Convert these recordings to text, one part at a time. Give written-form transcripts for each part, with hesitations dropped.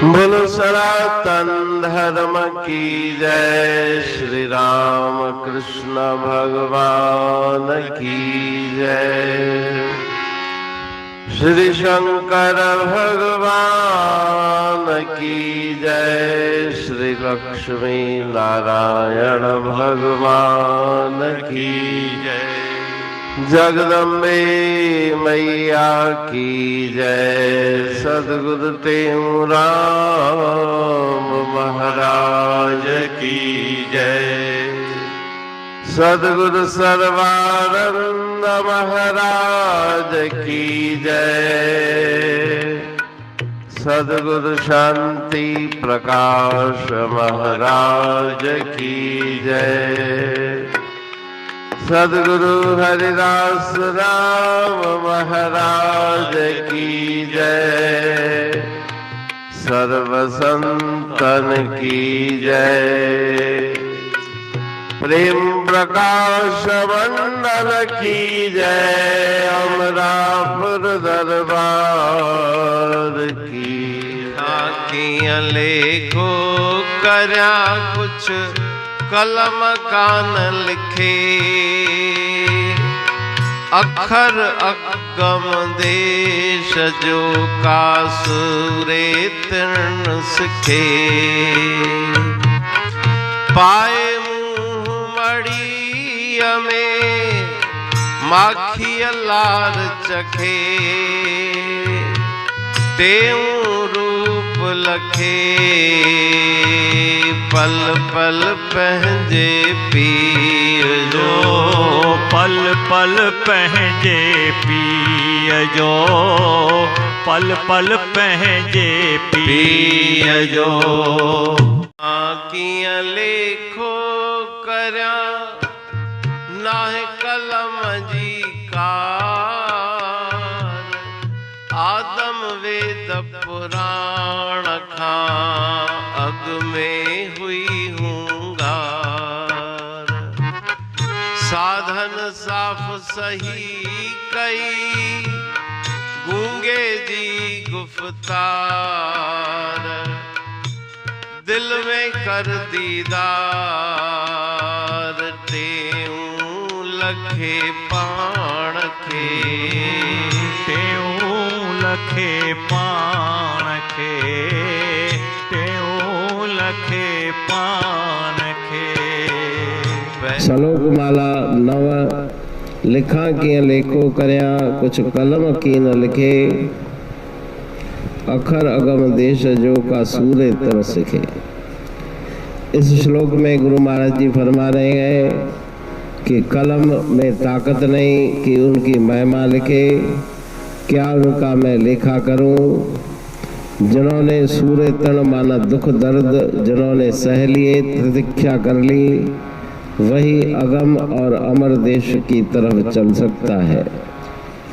बोलो सनातन धर्म की जय। श्री राम कृष्ण भगवान की जय। श्री शंकर भगवान की जय। श्री लक्ष्मी नारायण भगवान की जय। जगदम्बे मैया की जय। सद्गुरु राम महाराज की जय। सद्गुरु सर्वानंद महाराज की जय। सद्गुरु शांति प्रकाश महाराज की जय। सद्गुरु हरिदास राम महाराज की जय। सर्व संतन की जय। प्रेम प्रकाश मंडल की जय। अमरापुर दरबार की लेखो करया कुछ कलम कान लिखे। अखर अगम देश जो कासूरे तृण सिखे। पाए मुँह मड़िय में माखी लार चखे। तेऊ रूप लखे पल पल पहजे पिय जो। पल पल पहजे पिय जो। पल पल पहजे पिय जो। आँखियाँ लेखो करया नाहे कलम जी कार। आदम वेद पुराण खां अग में हुई हुंगार। साधन साफ सही कई गूंगे जी गुफ्तार। दिल में कर दीदार तेऊ लखे पाण खे। लखे पान खे। तेऊ लखे पान खे। श्लोक माला नव। लिखा कीअं लेखो करया कुछ कलम की न लिखे। अखर अगम देश जो का सूर्य तर सिखे। इस श्लोक में गुरु महाराज जी फरमा रहे हैं कि कलम में ताकत नहीं कि उनकी महिमा लिखे। क्या उनका मैं लेखा करूं। जिन्होंने सूर्य तण माना दुख दर्द जिन्होंने सह लिए प्रतीक्षा कर ली वही अगम और अमर देश की तरफ चल सकता है।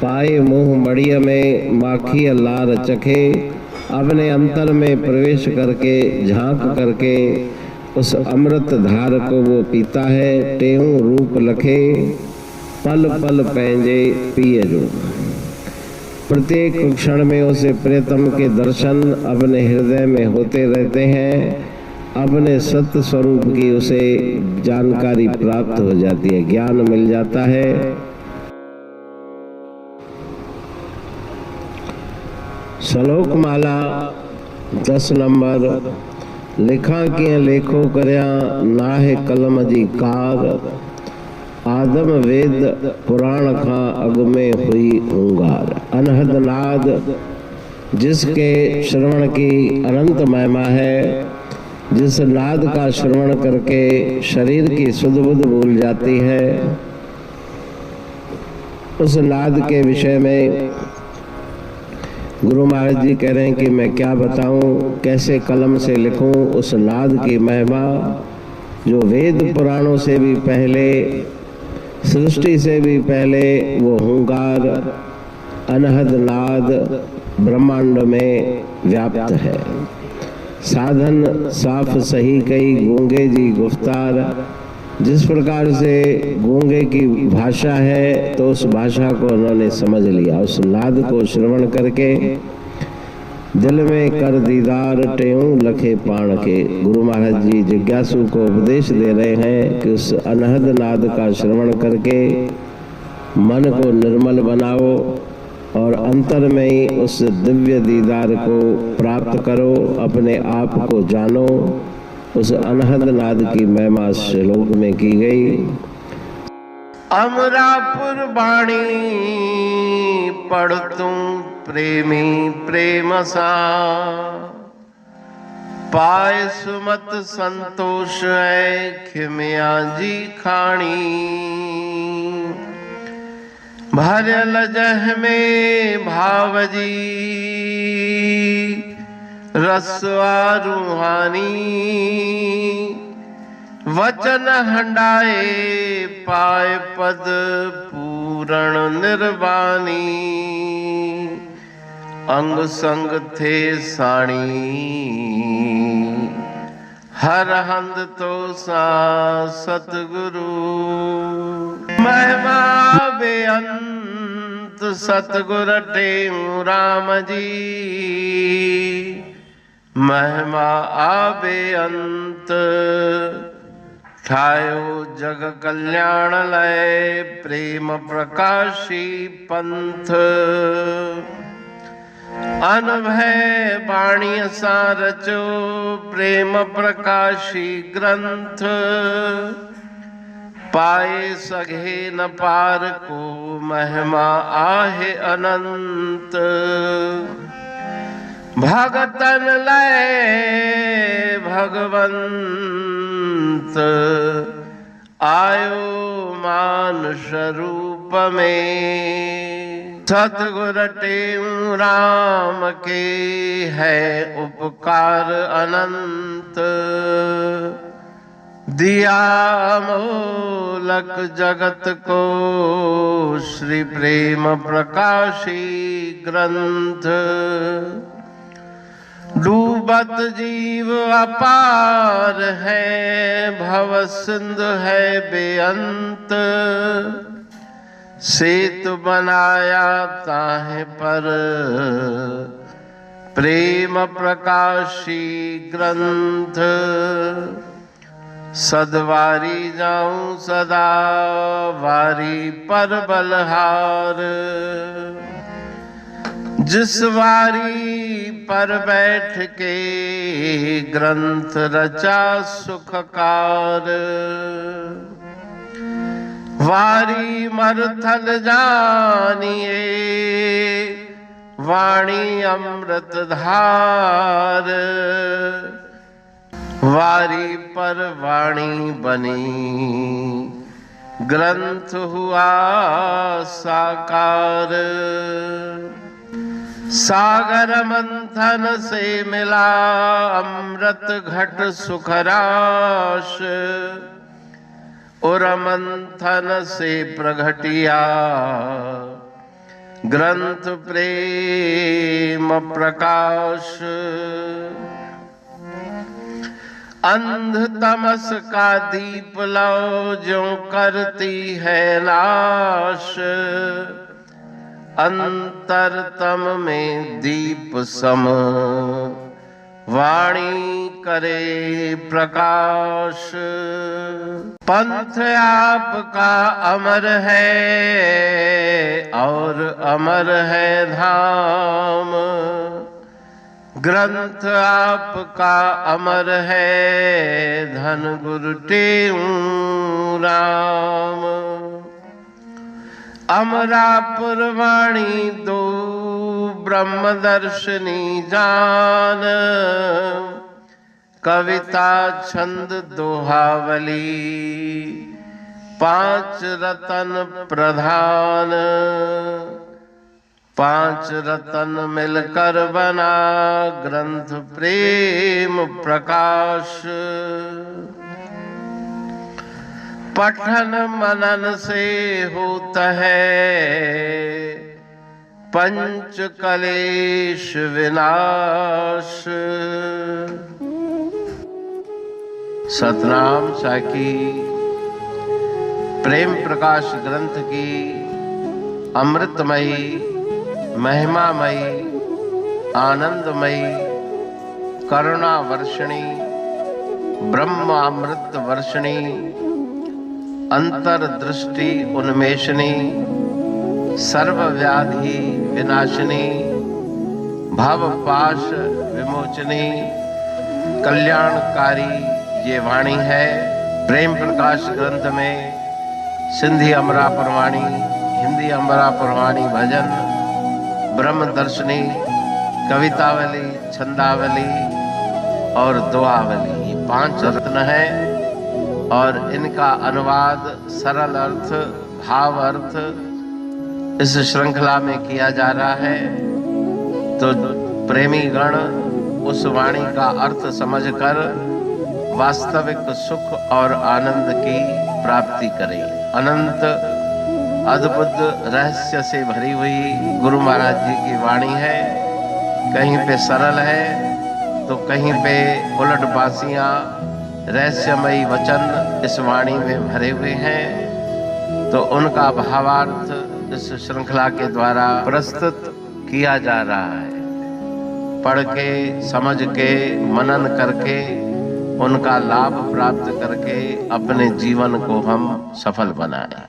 पाए मुंह मड़िया में माखी लार चखे। अपने अंतर में प्रवेश करके झांक करके उस अमृत धार को वो पीता है। टेऊ रूप लखे पल पल पैंजे पिए जो। प्रत्येक क्षण में उसे प्रियतम के दर्शन अपने हृदय में होते रहते हैं। अपने सत्य स्वरूप की उसे जानकारी प्राप्त हो जाती है, ज्ञान मिल जाता है। श्लोक माला 10 नंबर। लिखा कीअं लेखो करया नाहे कलम जी कार। आदम वेद पुराण खां अग में हुई हुंगार। अनहद नाद जिसके श्रवण की अनंत महिमा है। जिस नाद का श्रवण करके शरीर की सुध बुध भूल जाती है। उस नाद के विषय में गुरु महाराज जी कह रहे हैं कि मैं क्या बताऊं, कैसे कलम से लिखूं उस नाद की महिमा जो वेद पुराणों से भी पहले, सृष्टि से भी पहले वो हुंकार अनहद नाद ब्रह्मांड में व्याप्त है। साधन साफ सही कई गूंगे जी गुफ्तार। जिस प्रकार से गूंगे की भाषा है तो उस भाषा को उन्होंने समझ लिया। उस नाद को श्रवण करके दिल में कर दीदार टेऊं लखे पाण के। गुरु महाराज जी जिज्ञासु को उपदेश दे रहे हैं कि उस अनहद नाद का श्रवण करके मन को निर्मल बनाओ और अंतर में ही उस दिव्य दीदार को प्राप्त करो, अपने आप को जानो। उस अनहद नाद की महिमा श्लोक में की गई। अमरापुर बाणी पढ़ तू प्रेमी प्रेम सा, पाए सुमत संतोष है खिमिया जी खाणी। भरल जह में भावजी रसवा रूहानी, वचन हंडाए पाए पद पूरण निर्वाणी। अंग संग थे साणी हर हंद तो सा सतगुरु। महिमा बेअंत सतगुर टेऊ राम जी, महिमा आबे अंत ठायो जग कल्याण लय प्रेम प्रकाशी पंथ। अनभय बाणी सा रचो प्रेम प्रकाशी ग्रंथ। पाए सघे न पार को महिमा आहे अनंत। भगतन लय भगवंत आयो मानुष रूप में। सतगुर टेऊ राम के है उपकार अनंत। दिया मोलक जगत को श्री प्रेम प्रकाशी ग्रंथ। डूबत जीव अपार है भव सिंध है बेअंत। सेतु बनाया ताहे पर प्रेम प्रकाशी ग्रंथ। सदवारी जाऊं सदा वारी पर बलहार। जिस वारी पर बैठ के ग्रंथ रचा सुखकार। वारी मरथल जानिए वाणी अमृत धार। वारी पर वाणी बनी ग्रंथ हुआ साकार। सागर मंथन से मिला अमृत घट सुखराश। और मंथन से प्रगटिया ग्रंथ प्रेम प्रकाश। अंध तमस का दीप लो जो करती है नाश। अंतरतम में दीप सम वाणी करे प्रकाश। पंथ आपका अमर है और अमर है धाम। ग्रंथ आपका अमर है धन गुरु टेऊ राम। अमरापुर वाणी दो ब्रह्मदर्शनी जान। कविता छंद दोहावली पांच रतन प्रधान। पांच रतन मिलकर बना ग्रंथ प्रेम प्रकाश। पठन मनन से होता है पंच कलेश विनाश। सतनाम साकी प्रेम प्रकाश ग्रंथ की अमृतमयी महिमामयी आनंदमयी करुणा वर्षिणी ब्रह्मामृत वर्षिणी अंतर्दृष्टि उन्मेषणी सर्वव्याधि विनाशिनी भवपाश विमोचनी कल्याणकारी ये वाणी है। प्रेम प्रकाश ग्रंथ में सिंधी अमरा परवाणी, हिंदी अमरा परवाणी भजन, ब्रह्मदर्शनी, कवितावली, छंदावली और दुआवली, ये 5 रत्न हैं और इनका अनुवाद सरल अर्थ, भाव अर्थ इस श्रृंखला में किया जा रहा है। तो प्रेमी गण उस वाणी का अर्थ समझकर वास्तविक सुख और आनंद की प्राप्ति करें। अनंत अद्भुत रहस्य से भरी हुई गुरु महाराज जी की वाणी है। कहीं पे सरल है तो कहीं पे उलट बासियां, रहस्यमयी वचन इस वाणी में भरे हुए हैं। तो उनका भावार्थ इस श्रृंखला के द्वारा प्रस्तुत किया जा रहा है। पढ़ के, समझ के, मनन करके, उनका लाभ प्राप्त करके अपने जीवन को हम सफल बनाएं।